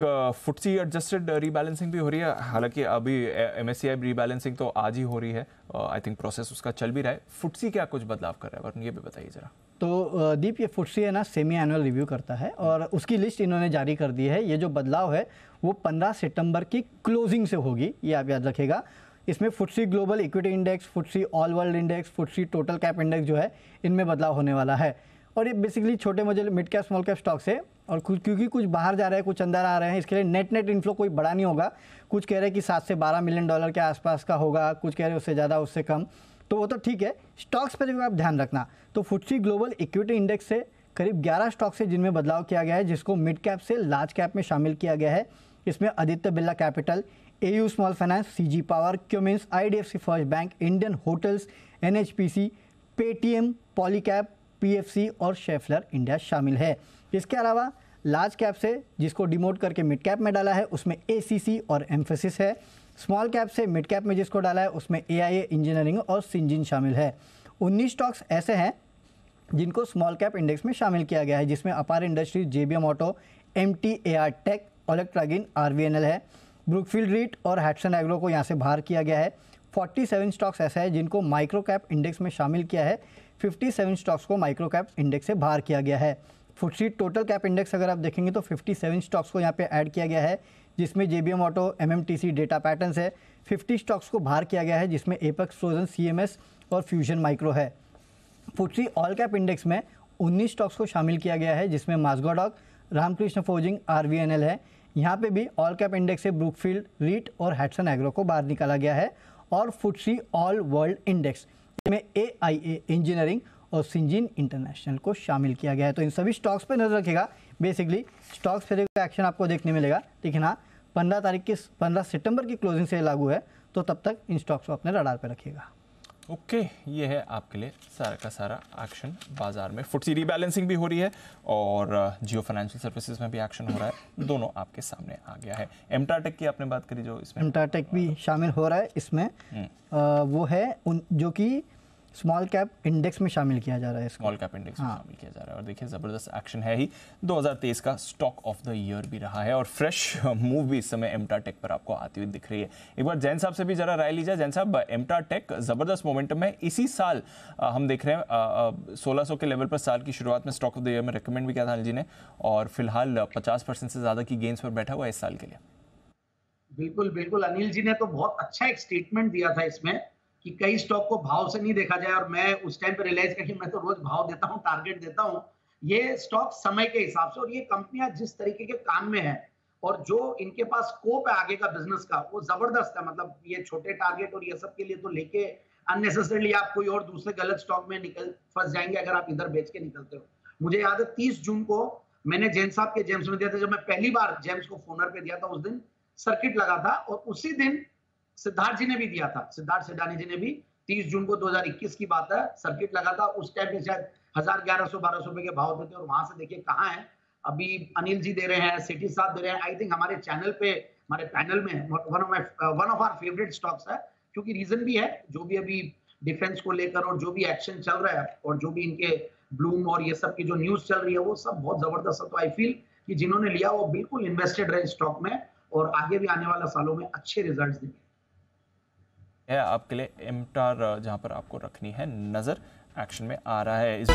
FTSE adjusted rebalancing भी हो रही है, हालांकि अभी एमएससीआई रीबैलेंसिंग तो आज ही हो रही है। आई थिंक प्रोसेस उसका चल भी रहा है। फुटसी क्या कुछ बदलाव कर रहा है, वरुण ये भी बताइए जरा। तो दीप, ये फुटसी है ना, सेमी एनुअल रिव्यू करता है और उसकी लिस्ट इन्होंने जारी कर दी है। ये जो बदलाव है वो 15 सितंबर की क्लोजिंग से होगी, ये आप याद रखेगा। इसमें FTSE global equity index, FTSE all world index, FTSE total cap index जो है, इनमें बदलाव होने वाला है। और ये बेसिकली छोटे मजे mid cap small cap stocks है। और क्योंकि कुछ बाहर जा रहे हैं, कुछ अंदर आ रहे हैं, इसके लिए नेट इन्फ्लो कोई बड़ा नहीं होगा। कुछ कह रहे हैं कि 7 से 12 मिलियन डॉलर के आसपास का होगा, कुछ कह रहे हैं उससे ज़्यादा, उससे कम। तो वो तो ठीक है। स्टॉक्स पर भी आप ध्यान रखना। तो फुटसी ग्लोबल इक्विटी इंडेक्स से करीब 11 स्टॉक्स है जिनमें बदलाव किया गया है, जिसको मिड कैप से लार्ज कैप में शामिल किया गया है। इसमें Aditya Birla capital, AU small finance, CG power, Cummins, IDFC first bank, Indian hotels, NHPC, Paytm, Polycab, PFC और शेफलर इंडिया शामिल है। इसके अलावा लार्ज कैप से जिसको डिमोट करके मिड कैप में डाला है उसमें ACC और एम्फेसिस है। स्मॉल कैप से मिड कैप में जिसको डाला है उसमें AIA इंजीनियरिंग और सिंजिन शामिल है। 19 स्टॉक्स ऐसे हैं जिनको स्मॉल कैप इंडेक्स में शामिल किया गया है, जिसमें Apar industries, JBM auto, MTAR tech, इलेक्ट्रागिन, RVNL है। ब्रुकफील्ड रीट और हैटसन एग्रो को यहाँ से बाहर किया गया है। 47 स्टॉक्स ऐसे हैं जिनको माइक्रो कैप इंडेक्स में शामिल किया है। 57 स्टॉक्स को माइक्रो कैप इंडेक्स से बाहर किया गया है। फुटसी टोटल कैप इंडेक्स अगर आप देखेंगे तो 57 स्टॉक्स को यहाँ पे ऐड किया गया है, जिसमें JBM auto, MMTC, data patterns है। 50 स्टॉक्स को बाहर किया गया है, जिसमें एपेक्स फ्रोजन, CMS और फ्यूजन माइक्रो है। फुटसी ऑल कैप इंडेक्स में 19 स्टॉक्स को शामिल किया गया है, जिसमें माजगाडॉक, रामकृष्ण फोर्जिंग, RVNL है। यहाँ पे भी ऑल कैप इंडेक्स से ब्रुकफील्ड रीट और हैटसन एग्रो को बाहर निकाला गया है। और फुटसी ऑल वर्ल्ड इंडेक्स में AIA इंजीनियरिंग और सिंजिन इंटरनेशनल को शामिल किया गया है। तो इन सभी स्टॉक्स पे नजर रखेगा। बेसिकली स्टॉक्स पे एक्शन आपको देखने मिलेगा, लेकिन हाँ 15 सितंबर की क्लोजिंग से लागू है, तो तब तक इन स्टॉक्स को अपने रडार पे रखिएगा। ओके, ये है आपके लिए सारा का सारा एक्शन बाजार में। फुटसी रीबैलेंसिंग भी हो रही है और जियो फाइनेंशियल सर्विसेज में भी एक्शन हो रहा है, दोनों आपके सामने आ गया है। एमटार टेक की आपने बात करी, जो इसमें एमटार टेक भी शामिल हो रहा है इसमें। वो है जो कि स्मॉल कैप इंडेक्स में शामिल किया जा रहा है। स्मॉल कैप इंडेक्स में शामिल किया जा रहा है और देखिए ज़बरदस्त एक्शन है ही। 2023 का स्टॉक ऑफ द ईयर भी रहा है और फ्रेश मूव भी इस समय एमटार टेक पर आपको आती हुई दिख रही है। एक बार जैन साहब से भी जरा राय लीजिए। जैन साहब, एमटार टेक ज़बरदस्त मोमेंटम है। इसी साल हम देख रहे हैं 1600 के लेवल पर साल की शुरुआत में स्टॉक ऑफ द ईयर में रिकमेंड भी किया था अनिल जी ने, और फिलहाल 50% से ज़्यादा की गेंस पर बैठा हुआ है इस साल के लिए। बिल्कुल बिल्कुल, अनिल जी ने तो बहुत अच्छा एक स्टेटमेंट दिया था इसमें कि कई स्टॉक को भाव से नहीं देखा जाए, और मैं उस टाइम पे रियलाइज किया कि मैं तो रोज भाव देता हूं, टारगेट देता हूं। ये स्टॉक समय के हिसाब से, और ये कंपनियां जिस तरीके के काम में है और जो इनके पास स्कोप है आगे का बिजनेस का, वो जबरदस्त है। मतलब ये छोटे टारगेट और ये सब के लिए तो लेके अननेसेसरली आप कोई और दूसरे गलत स्टॉक में फंस जाएंगे अगर आप इधर बेच के निकलते हो। मुझे याद है 30 जून को मैंने जेम्स साहब के जेम्स में दिया था, जब मैं पहली बार जेम्स को फोनर पे दिया था, उस दिन सर्किट लगा था, और उसी दिन सिद्धार्थ जी ने भी दिया था, सिद्धार्थ सिडानी जी ने भी 30 जून को 2021 की बात है, सर्किट लगा था। उस टाइम पे शायद 1100-1200 रुपए के भाव देते, और वहां से देखिए कहाँ है अभी। अनिल जी दे रहे हैं, सिटी साहब दे रहे हैं। आई थिंक हमारे चैनल पे, हमारे पैनल में one of our favourite stocks है, क्योंकि रीजन भी है, जो भी अभी डिफेंस को लेकर और जो भी एक्शन चल रहा है और जो भी इनके ब्लूम और ये सब की जो न्यूज चल रही है, वो सब बहुत जबरदस्त है। तो आई फील कि जिन्होंने लिया वो बिल्कुल इन्वेस्टेड रहे स्टॉक में, और आगे भी आने वाला सालों में अच्छे रिजल्ट्स देंगे। है आपके लिए एमटार, जहां पर आपको रखनी है नजर, एक्शन में आ रहा है इस